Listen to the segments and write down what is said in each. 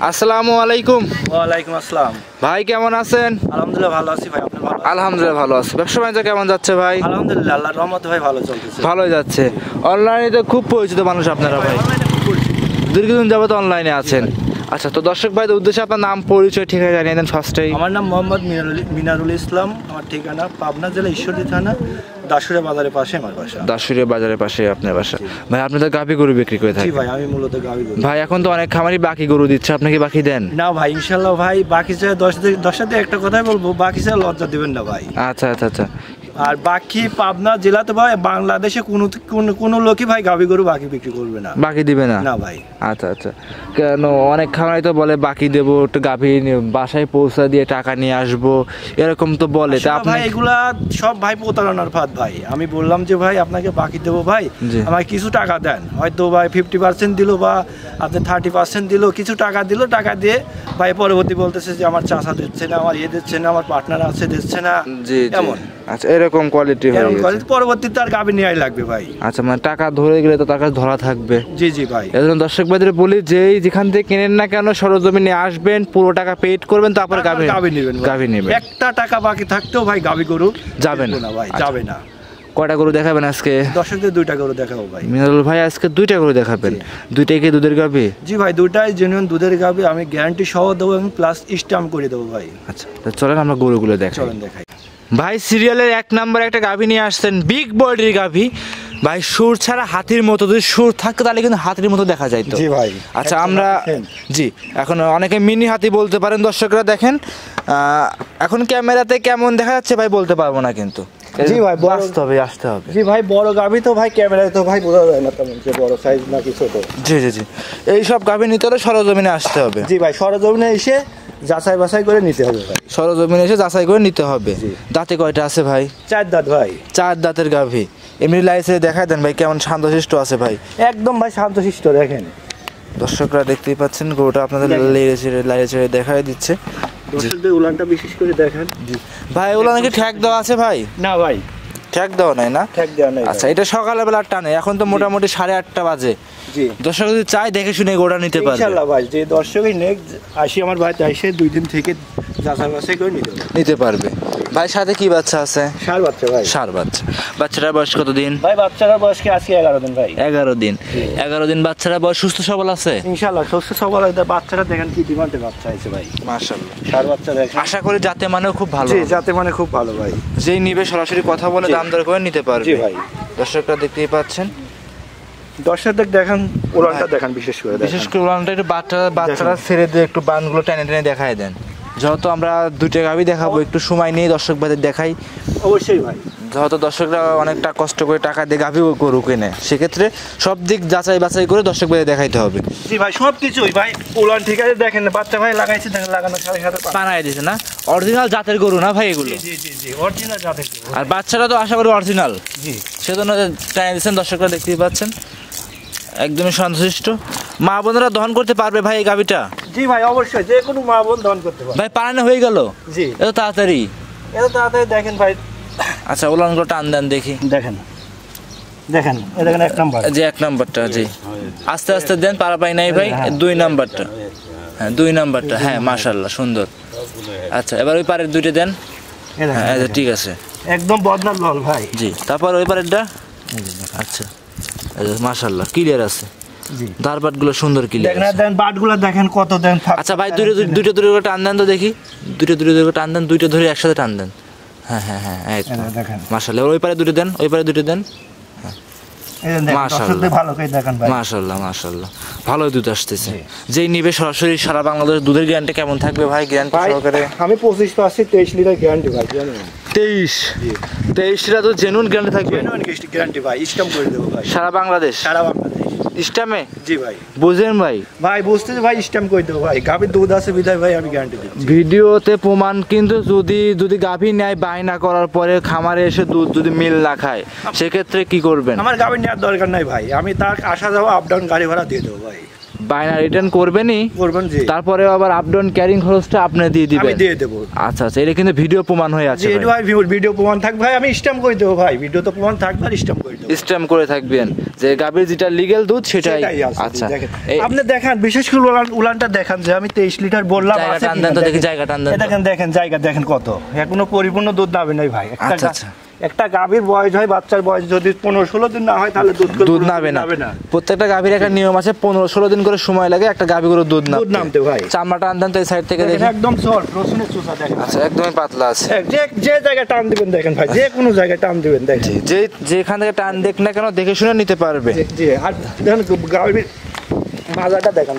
আসসালামু আলাইকুম। ওয়ালাইকুম আসসালাম। ভাই কেমন আছেন? আলহামদুলিল্লাহ ভালো আছি ভাই, আপনি ভালো আছেন? আলহামদুলিল্লাহ ভালো আছি। ব্যবসা বাণিজ্য কেমন যাচ্ছে ভাই? আলহামদুলিল্লাহ আল্লাহর রহমতে ভাই ভালো চলতেছে। ভালোই যাচ্ছে। অনলাইনে তো খুব পরিচিত মানুষ আপনারা ভাই, দীর্ঘদিন যাবত অনলাইনে আছেন। আচ্ছা, তো দর্শক ভাইদের উদ্দেশ্যে আপনার নাম পরিচয় ঠিকানা জানিয়ে দেন ফার্স্টেই। আমার নাম মোহাম্মদ মিনারুল ইসলাম, আমার ঠিকানা পাবনা জেলা ঈশ্বরদী থানা, দাসুরিয়া বাজারের পাশে আমার বাসা। দাসুরিয়া বাজারের পাশে আপনার বাসা। ভাই আপনি তো গাভী গরু বিক্রি করে জি থাকেন? ভাই, আমি মূলত গাভী গরু। ভাই এখন তো অনেক খামারই বাকি গরু দিচ্ছে, আপনি কি বাকি দেন? না ভাই, ইনশাল্লাহ ভাই, বাকি চাই 10 একটা কথাই বলবো, বাকি চাই লজ্জা দিবেন না ভাই। আচ্ছা আচ্ছা আচ্ছা। আর বাকি পাবনা জেলাতে ভাই, বাংলাদেশে কোনো লোকই ভাই গাভী গরু বাকি বিক্রি করবে না। বাকি দিবে না? না ভাই। আচ্ছা আচ্ছা। কেন অনেক খামারি তো বলে বাকি দেবো, একটু গাভী বাসায় পৌঁছা দিয়ে টাকা নিয়ে আসবো, এরকম তো বলে। তা আপনি ভাই এগুলা সব ভাই প্রতারণার ফাঁদ ভাই। আমি বললাম যে ভাই আপনাকে বাকি দেবো ভাই, আমাকে কিছু টাকা দেন, হয়তো ভাই 50% দিল বা আপনি 30% দিল, কিছু টাকা দিল, টাকা দিয়ে ভাই পরবর্তী বলতেছে যে আমার চাষা দিচ্ছে না, আমার দিচ্ছে না, আমার পার্টনার আছে দিচ্ছে না। জি এমন। আচ্ছা, এরকম কোয়ালিটি হয়ে গেছে। পরবর্তীতে আর গাভী নেওয়াই লাগবে ভাই। আচ্ছা, মানে টাকা ধরে গেলে তো টাকা ধরা থাকবে। জি জি ভাই। এজন্য দর্শক ভাইদের বলি, যেখান থেকে কেনেন না কেন সরজমিনে আসবেন, পুরো টাকা পেড করবেন, তারপর গাভী নেবেন। একটা টাকা বাকি থাকতেও ভাই গাভী গরু যাবে না ভাই, যাবে না। কয়টা গরু দেখাবেন আজকে? দর্শকদের 2টা গরু দেখাবো ভাই। মিনারুল ভাই আজকে 2টা গরু দেখাবেন। 2টাই কি দুধের গাভী? জি ভাই, 2টাই জেনুইন দুধের গাভী, আমি গ্যারান্টি সহ দেবো এবং প্লাস স্ট্যাম্প করে দেবো ভাই। আচ্ছা, তো চলেন আমরা গরুগুলো দেখাই। চলেন দেখাই। ভাই সিরিয়ালের 1 নম্বরে একটা গাভী নিয়ে আসছেন, বিগ বডির গাভী। ভাই সুর ছাড়া হাতির মতো, যদি সুর থাকতো তাহলে কিন্তু হাতির মতো দেখা যায় তো। জি ভাই। আচ্ছা, আমরা জি এখন অনেকে মিনি হাতি বলতে পারেন দর্শকরা। দেখেন এখন ক্যামেরাতে কেমন দেখা যাচ্ছে ভাই বলতে পারবো না, কিন্তু জি ভাই আসতে হবে। জি ভাই, বড় গাভী তো ভাই ক্যামেরায় তো ভাই বোঝা যায় না তেমন যে বড় সাইজ নাকি ছোট। জি জি জি, এই সব গাভী নিতে হলে সরজমিনে আসতে হবে। জি ভাই, সরজমিনে এসে যাচাই বাছাই করে নিতে হবে ভাই। সরজমিনে এসে যাচাই করে নিতে হবে। দাঁতে কয়টা আছে ভাই? 4 দাঁত ভাই। 4 দাঁতের গাভী। এমনি লাইসে দেখায় দেন ভাই কেমন শান্তশিষ্ট আছে ভাই। একদম ভাই শান্তশিষ্ট। দেখেন দর্শকরা দেখতেই পাচ্ছেন, গরুটা আপনাদের লাইরে ছেড়ে দেখায় দিচ্ছে। দর্শকদের উলানটা বিশেষ করে দেখেন। জি ভাই, উলান কি ঠ্যাক দেওয়া আছে ভাই? না ভাই, ঠ্যাক দেওয়া নাই না? ঠ্যাক দেওয়া নাই। আচ্ছা, এটা সকালবেলা টানে, এখন তো মোটামুটি 8:30 বাজে। জি, দর্শক যদি চাই দেখে শুনে গোড়া নিতে পারবে ইনশাআল্লাহ ভাই। যে দর্শকই নেক্সট আসি আমার বাড়িতে এসে 2 দিন থেকে যাচাই বাছাই করে নিতে পারবে। ভাই সাথে কি বাচ্চা আছে? ষাঁড় বাচ্চা ভাই। ষাঁড় বাচ্চা। বাচ্চাটার বয়স কত দিন? ভাই বাচ্চাটার বয়স কি আজকে 11 দিন ভাই। 11 দিন। 11 দিন বাচ্চারা বয়স সুস্থ সবল আছে ইনশাআল্লাহ। সুস্থ সবল আছে। বাচ্চাটা দেখেন কি ডিমান্ডে বাচ্চা আছে ভাই, মাশাআল্লাহ। ষাঁড় বাচ্চা দেখেন। আশা করি জাতে মানেও খুব ভালো। জি, জাতে মানে খুব ভালো ভাই। যেই নিবে সরাসরি কথা বলে দাম দর করে নিতে পারবে। জি ভাই। দর্শকরা দেখতেই পাচ্ছেন, দর্শকদের দেখেন উলানটা দেখেন বিশেষ করে। বিশেষ করে উলানটা একটু বাচ্চারা ছেড়ে দিয়ে একটু বানগুলো টেনে টেনে দেখায় দেন। যেহেতু আমরা 2টা গাভী দেখাবো, একটু সময় নিয়ে দর্শক ভাইদের দেখাই। অবশ্যই ভাই। যেহেতু দর্শকরা অনেকটা কষ্ট করে টাকা দিয়ে গাভী গরু কেনে, সেক্ষেত্রে সব দিক যাচাই বাছাই করে দর্শক ভাইদের দেখাইতে হবে। জি ভাই, সব কিছুই ভাই। উলান ঠিক আছে দেখেন, বাচ্চা ভাই লাগাইছে দেখেন, লাগানোর সাথে সাথে বানায় দিয়েছে না? অরিজিনাল জাতের গরু না ভাই এগুলো? জি জি জি, অরিজিনাল জাতের গরু। আর বাচ্চারা তো আশা করি অরিজিনাল। জি, সেজন্য টাইম দিচ্ছেন, দর্শকরা দেখতেই পাচ্ছেন একদমই সন্তুষ্ট। মা বোনেরা দহন করতে পারবে ভাই এই গাভীটা? জি ভাই, অবশ্যই যে কোনো মা বোন দহন করতে পারে ভাই। পারানো হয়ে গেল? জি, এত তাড়াতাড়ি? এত তাড়াতাড়ি দেখেন ভাই। আচ্ছা, উলানগুলো টান দেন দেখি। দেখেন দেখেন, এই দেখেন 1 নাম্বার। জি, 1 নাম্বারটা। জি, আস্তে আস্তে দেন, পারা পাই নাই ভাই। 2 নাম্বারটা। হ্যাঁ, 2 নাম্বারটা। হ্যাঁ, মাশাআল্লাহ, সুন্দর। আচ্ছা, এবার ওই পারের 2টা দেন। হ্যাঁ, ঠিক আছে। একদম বদনার লাল ভাই। জি, তারপর ওই পারেরটা। আচ্ছা, মাশাআল্লাহ, ক্লিয়ার আছে। জি, দারবাটগুলো সুন্দর ক্লিয়ার আছে। দেখেন বাটগুলো দেখেন কত দেন। আচ্ছা ভাই, দুটো করে টান দেন তো দেখি। দুটো করে টান দেন, 2টা ধরে একসাথে টান দেন। হ্যাঁ হ্যাঁ হ্যাঁ, এই তো মাশাআল্লাহ। ওই পারে 2টা দেন, ওই পারে 2টা দেন। মাশাআল্লাহ মাশাআল্লাহ, ভালোই দুধ আসতেছে। যেই নিবে সরাসরি সারা বাংলাদেশ দুধের গ্যারান্টি কেমন থাকবে ভাই? গ্যারান্টি সহকারে আমি 25 পাচ্ছি, 23 লিটার গ্যারান্টি ভাই। 23 লিটার তো জেনুইন গ্যারান্টি থাকবে? জেনুইন গ্যারান্টি ভাই, স্ট্যাম্প করে দেব ভাই। সারা বাংলাদেশ? সারা বাংলাদেশ স্ট্যাম্পে? জি ভাই। বুঝেন ভাই? ভাই বুঝতেছি ভাই, স্ট্যাম্প করে দেব ভাই। গাভীর দুধ আছে বিধায় ভাই আমি গ্যারান্টি দিচ্ছি। ভিডিওতে প্রমাণ, কিন্তু যদি গাভী নেয় বায়না করার পরে খামারে এসে দুধ যদি মিল না খায়, সেক্ষেত্রে কি করবেন? আমার গাভী নেওয়ার দরকার নাই ভাই, আমি তার আসা যাওয়া আপ ডাউন গাড়ি ভাড়া দিয়ে দেবো ভাই। বায়না রিটার্ন করবেনই, জি। তারপরে আবার আপ ডাউন ক্যারিং খরচটা আপনি দিয়ে দিবেন? আমি দিয়ে দেব। আচ্ছা আচ্ছা, এটা কিন্তু ভিডিও প্রমাণ হয়ে আছে ভাই, ভিডিও প্রমাণ থাকবে ভাই, আমি স্ট্যাম্প করে দেবো ভাই, ভিডিও তো প্রমাণ থাকবে আর স্ট্যাম্প করে দেবো। স্ট্যাম্প করে থাকবেন যে গাভীর যেটা লিগ্যাল দুধ সেটাই। আচ্ছা আপনি দেখেন, বিশেষ করে উলানটা দেখেন যে আমি 23 লিটার বললাম, জায়গা টান দেন তো দেখি, জায়গা টান দেন। দেখেন জায়গা দেখেন কত, এখনো পরিপূর্ণ দুধ নাবে নাই ভাই। আচ্ছা, একটা গাভীর বয়স হয়, বাচ্চার বয়স যদি 15-16 দিন না হয় তাহলে দুধ নাবে না। প্রত্যেকটা গাভীর একটা নিয়ম আছে, 15-16 দিন করে সময় লাগে একটা গাভী করে দুধ নামতে ভাই। চামড়া টান দেন তো এই সাইড থেকে দেখেন, একদম সফট রসুনের চোষা দেখেন। আচ্ছা, একদমই পাতলা আছে। যে জায়গায় টান দিবেন দেখেন ভাই, যে কোনো জায়গায় টান দিবেন দেখেন, যেখান থেকে টান দেখ না কেন দেখে শুনে নিতে পারবে। জি, আর দেখেন গাভীর মাজাটা দেখেন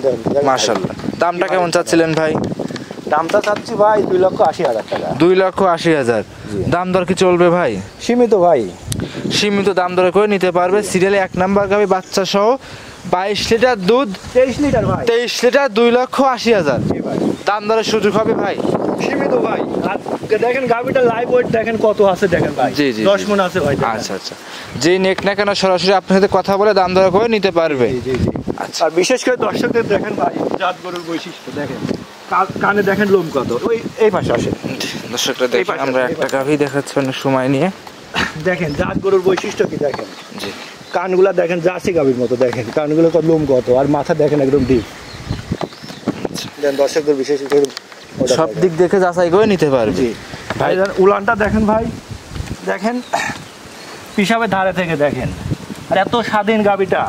মাশাআল্লাহ। দামটা কেমন চাচ্ছিলেন ভাই? দামটা চাচ্ছি ভাই 2,80,000 টাকা। 2,80,000 দাম দর কি চলবে ভাই? সীমিত ভাই, সীমিত দাম দরে করে নিতে পারবে। সিরিয়ালে 1 নাম্বার গাভী, বাচ্চা সহ, 22 লিটার দুধ, 23 লিটার ভাই, 23 লিটার, 2,80,000 দাম দরের সুযোগ হবে ভাই, সীমিত ভাই। আর দেখেন গাভীটা লাইভ ওয়েট দেখেন কত আছে দেখেন ভাই, 10 মণ আছে ভাই। আচ্ছা আচ্ছা, যেই নেক না কেন সরাসরি আপনার সাথে কথা বলে দাম দর করে নিতে পারবে। আচ্ছা, আর বিশেষ করে দর্শকদের দেখেন ভাই জাত গরুর বৈশিষ্ট্য দেখেন, কানে দেখেন লোম কত, ওই এই পাশে আসে দর্শকরা দেখেন, আমরা একটা গাভী দেখাচ্ছি অনেক সময় নিয়ে। দেখেন জাত গরুর বৈশিষ্ট্য কি দেখেন, জি, কানগুলা দেখেন জার্সি গাভীর মতো দেখেন, কানগুলো কত লোম কত, আর মাথা দেখেন একদম ডিপ। দর্শকদের বিশেষ করে সব দিক দেখে যাচাই করে নিতে পারবে ভাই। উলানটা দেখেন ভাই, দেখেন পিসাবের ধারে থেকে দেখেন, আর এত স্বাধীন গাভীটা,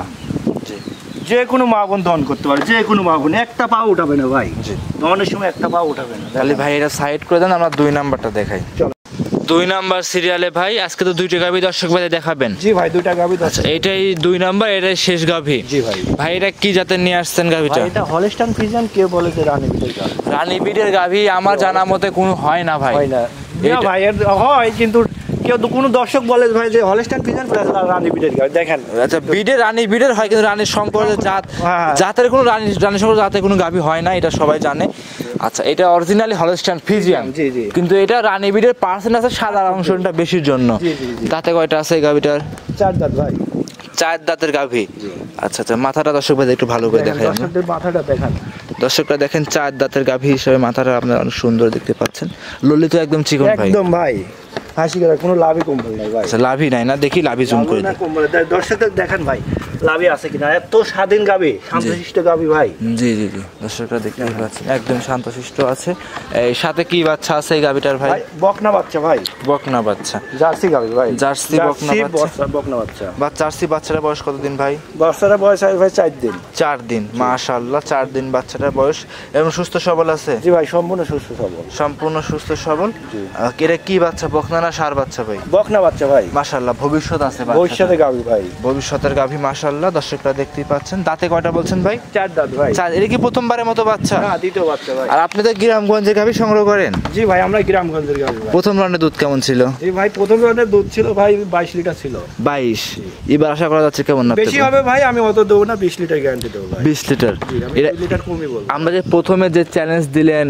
যে কোনো মা বোন দহন করতে পারে, যে কোনো মা বোন, একটা পা উঠাবে না ভাই, দহনের সময় একটা পা উঠাবে না। তাহলে ভাই এটা সাইড করে দেন, আমরা 2 নাম্বারটা দেখাই। চলো, 2 নাম্বার সিরিয়ালে ভাই আজকে তো 2টা গাভী দর্শক ভাই দেখাবেন। জি ভাই, 2টা গাভী। আচ্ছা, এটাই 2 নাম্বার, এটাই শেষ গাভী। জি ভাই। ভাই এটা কি জাতের নিয়ে আসছেন গাভীটা? এটা হলস্টাইন ফ্রিজিয়ান, কেউ বলে যে রানী বিটের গাভী। রানী বিটের গাভী আমার জানা মতে কোনো হয় না ভাই। হয় না ভাই, হয় কিন্তু কেউ কোনো দর্শক বলে ভাই যে হলস্টাইন ফ্রিজিয়ান প্লাস রানী বিটের গাভী দেখেন। আচ্ছা, বিটের রানী বিটের হয়, কিন্তু রানীর শঙ্করের জাত, জাতের কোনো রানী শঙ্কর জাতের কোনো গাভী হয় না, এটা সবাই জানে। আচ্ছা, এটা অরিজিনালি হলস্টাইন ফ্রিজিয়ান, কিন্তু এটা রানী বিটের পার্সেন্ট আছে সাদা অংশটা বেশির জন্য। দাঁতে কয়টা আছে এই গাভীটার? 4 দাঁত ভাই। 4 দাঁতের গাভী। আচ্ছা আচ্ছা, মাথাটা দর্শক ভাই একটু ভালো করে দেখাই। দর্শকদের মাথাটা দেখান। দর্শকরা দেখেন 4 দাঁতের গাভী হিসেবে মাথাটা আপনারা অনেক সুন্দর দেখতে পাচ্ছেন। ললিত একদম চিকন ভাই, একদম ভাই, হাসি করার কোনো লাভই কম্বল নাই ভাই। আচ্ছা, লাভই নাই না, দেখি লাভই জুম করে দিই। দর্শকদের দেখেন ভাই লাভই আছে কিনা, এত স্বাধীন গাভী, শান্তশিষ্ট গাভী ভাই। জি জি জি, দর্শকরা দেখতে পাচ্ছেন একদম শান্তশিষ্ট আছে। এই সাথে কি বাচ্চা আছে এই গাভীটার ভাই? বকনা বাচ্চা ভাই। বকনা বাচ্চা, জার্সি গাভী ভাই। জার্সি বকনা বাচ্চা, বকনা বাচ্চা। জার্সি বাচ্চাটার বয়স কতদিন ভাই? বাচ্চাটার বয়স ভাই 4 দিন। 4 দিন, মাশাআল্লাহ, 4 দিন বাচ্চাটার বয়স। এবং সুস্থ সবল আছে? জি ভাই, সম্পূর্ণ সুস্থ সবল। সম্পূর্ণ সুস্থ সবল। এটা কি বাচ্চা, বকনা না ষাঁড় বাচ্চা ভাই? বকনা বাচ্চা ভাই। মাশাআল্লাহ, ভবিষ্যৎ আছে, ভবিষ্যতের গাভী ভাই, ভবিষ্যতের গাভী মাশাআল্লাহ। দর্শকরা দেখতেই পাচ্ছেন। দাঁতে কয়টা বলছেন ভাই? 4 দাঁত ভাই। এটা কি প্রথমবারের মতো বাচ্চা? না, দ্বিতীয় বাচ্চা ভাই। আর আপনি তো গ্রামগঞ্জে গাভী সংগ্রহ করেন? জি ভাই, আমরা গ্রামগঞ্জের গাভী ভাই। প্রথম রাউন্ডে দুধ কেমন ছিল? জি ভাই, প্রথম রাউন্ডে দুধ ছিল ভাই 22 লিটার ছিল। 22। এবার আশা করা যাচ্ছে কেমন না? বেশি হবে ভাই, আমি অত দেবো না, 20 লিটার গ্যারান্টি দেবো ভাই। 20 লিটার? এটা 2 লিটার কমই বলবো। আমরা যে প্রথমে যে চ্যালেঞ্জ দিলেন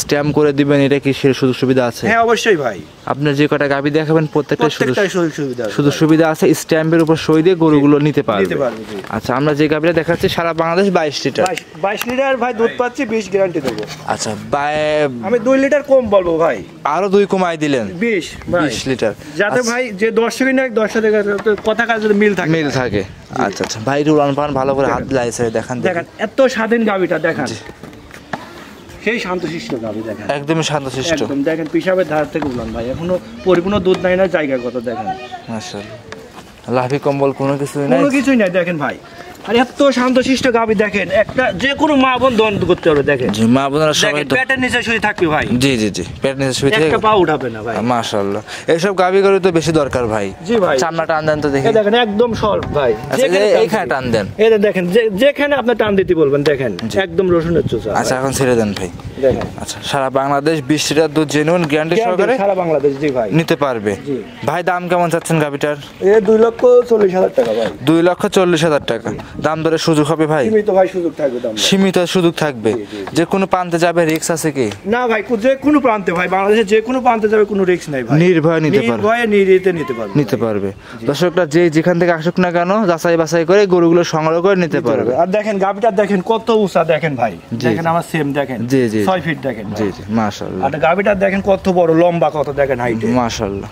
স্ট্যাম্প করে দিবেন, এটা কি সে সুযোগ সুবিধা আছে? হ্যাঁ অবশ্যই ভাই, আপনার যে কটা গাভী দেখাবেন প্রত্যেকটা সুযোগ সুবিধা আছে, স্ট্যাম্পের উপর সই দিয়ে গরুগুলো নিতে পারবে। আচ্ছা, আমরা যে গাভীটা দেখাচ্ছি সারা বাংলাদেশ 22 লিটার। 22 লিটার ভাই দুধ পাচ্ছি, 20 গ্যারান্টি দেবো। আচ্ছা, আমি 2 লিটার কম বলবো ভাই, আরো 2 কমাই দিলেন, 20 লিটার, যাতে ভাই যে দর্শকই না দর্শকের কথা কাজ মিল থাকে। আচ্ছা আচ্ছা ভাই, উলান পান ভালো করে হাত লাইছে দেখান। দেখেন এত স্বাধীন গাভীটা দেখেন, সেই শান্তশিষ্ট গাভী দেখেন, একদমই শান্তশিষ্ট। একদম দেখেন পিসাবের ধার থেকে উলান ভাই, এখনো পরিপূর্ণ দুধ নাই না, জায়গা কত দেখেন। মাশাআল্লাহ, লাভি কম্বল কোনো কিছুই নাই, কোনো কিছুই নাই দেখেন ভাই। আর এত শান্তশিষ্ট গাভী দেখেন, একটা যে কোনো মা বোন দহন করতে পারবে দেখেন। জি, মা বোনরা সবাই পেটের নিচে শুয়ে থাকবে ভাই। জি জি জি, পেটের নিচে শুয়ে থাকবে, একটা পা উঠাবে না ভাই। মাশাআল্লাহ, এইসব গাভী গরু তো বেশি দরকার ভাই। জি ভাই, চামড়া টান দেন তো দেখি। দেখেন একদম সল্ভ ভাই, এইখানে টান দেন। এই দেখেন, যেখানে আপনি টান দিতে বলবেন দেখেন, একদম রসুনের চোষা। আচ্ছা, এখন ছেড়ে দেন ভাই। দেখেন, আচ্ছা, সারা বাংলাদেশ 20 লিটার দুধ জেনুইন গ্যারান্টি সহকারে সারা বাংলাদেশ জি ভাই নিতে পারবে। ভাই দাম কেমন চাচ্ছেন গাভীটার? 2,40,000 টাকা ভাই। 2,40,000 টাকা। দাম দরের সুযোগ হবে ভাই? সীমিত ভাই সুযোগ থাকবে দাম। সীমিত সুযোগ থাকবে, যে কোনো প্রান্তে যাবে, রিস্ক আছে কি? না ভাই, যে কোনো প্রান্তে ভাই, বাংলাদেশের যে কোনো প্রান্তে যাবে, কোনো রিস্ক নাই ভাই, নির্ভয়ে নিতে পারবে, নির্ভয়ে নিতে নিতে পারবে। দর্শকরা যে যেখান থেকে আসুক না কেন, যাচাই বাছাই করে গরুগুলো সংগ্রহ করে নিতে পারবে। আর দেখেন গাবিটা দেখেন কত উঁচা, দেখেন ভাই, দেখেন আমার সেম দেখেন, জি জি 6 ফিট দেখেন জি জি, মাশাআল্লাহ। আর গাবিটা দেখেন কত বড় লম্বা, কত দেখেন হাইটে, মাশাআল্লাহ।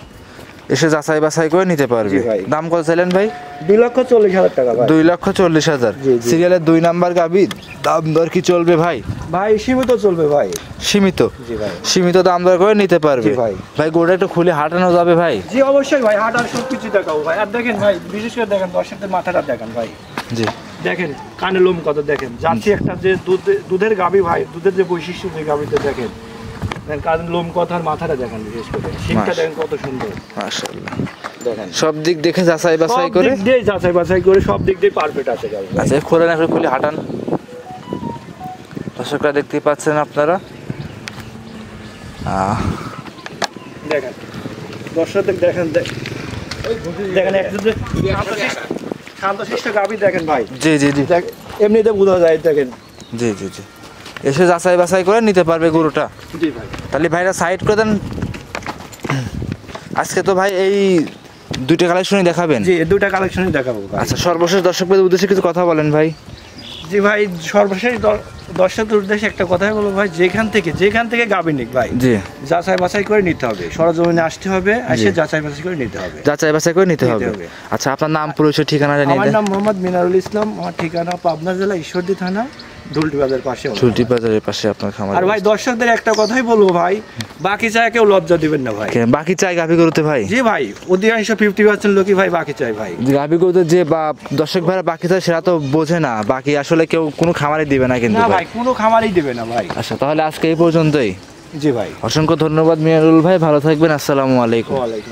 এসে যাচাই বাছাই করে নিতে পারবে। জি ভাই। দাম কত চাইলেন ভাই? 2,40,000 টাকা ভাই। 2,40,000। জি, জি। সিরিয়ালের 2 নাম্বার গাবি, দাম দর কি চলবে ভাই? ভাই সীমিত চলবে ভাই। সীমিত? জি ভাই। সীমিত দাম দর করে নিতে পারবে। জি ভাই। ভাই গরুটা একটু খুলে হাঁটানো যাবে ভাই? জি অবশ্যই ভাই, হাট আর সবকিছু দেখাবো ভাই। আর দেখেন ভাই, বিশেষ করে দেখেন দর্শকদের মাথাটা দেখেন ভাই, জি দেখেন কানে লোম কত, দেখেন যাচ্ছি একটা যে দুধের গাবি ভাই, দুধের যে বৈশিষ্ট্য যে গাবিতে দেখেন, কানের লোম কত আর মাথাটা দেখেন, বিশেষ করে শিংটা দেখেন কত সুন্দর, মাশাআল্লাহ। দেখেন সব দিক দেখে যাচাই বাছাই করে, সব দিক দিয়ে যাচাই বাছাই করে, সব দিক দিয়ে পারফেক্ট আছে গাবি। আচ্ছা খোলেন, একটু খুলে হাঁটান। দর্শকরা দেখতে পাচ্ছেন আপনারা, দেখেন দর্শকদের দেখেন, দেখেন একটু যে শান্তশিষ্ট গাবি দেখেন ভাই, জি জি জি এমনিতে বোঝা যায়, দেখেন। জি জি জি, এসে যাচাই বাছাই করে নিতে পারবে গরুটা। জি ভাই। তাহলে ভাইরা সাইড করে দেন। আজকে তো ভাই এই 2টা কালেকশনই দেখাবেন? জি, এই দুটা কালেকশনই দেখাবো ভাই। আচ্ছা, সর্বশেষ দর্শকদের উদ্দেশ্যে কিছু কথা বলেন ভাই। জি ভাই, সর্বশেষ দর্শকদের উদ্দেশ্যে একটা কথাই বলবো ভাই, যেখান থেকে গাবি নিক ভাই, জি, যাচাই বাছাই করে নিতে হবে, সরজমিনে আসতে হবে, এসে যাচাই বাছাই করে নিতে হবে। যাচাই বাছাই করে নিতে হবে। আচ্ছা, আপনার নাম পরিচয় ঠিকানা জানিয়ে আমার দেন। নাম মোহাম্মদ মিনারুল ইসলাম, আমার ঠিকানা পাবনা জেলা ঈশ্বরদী থানা ঢুলটি বাজার পাশে। চুলটি বাজারের পাশে আপনার খামার। আর ভাই দর্শকদের একটা কথাই বলবো ভাই, বাকি চায় কেউ লজ্জা দিবেন না ভাই। বাকি চাই গাভি গরুতে ভাই? জি ভাই, অধিকাংশ 50% লোকই ভাই বাকি চাই ভাই। গাভি গরুতে যে বা দর্শক ভাইরা বাকি চায় সেটা তো বোঝে না, বাকি আসলে কেউ কোনো খামারই দিবে না কিন্তু না ভাই। ভাই, কোনো খামারই দেবে না ভাই। আচ্ছা, তাহলে আজকে এই পর্যন্তই। জি ভাই। অসংখ্য ধন্যবাদ মিনারুল ভাই, ভালো থাকবেন। আসসালামু আলাইকুম। ওয়ালাইকুম।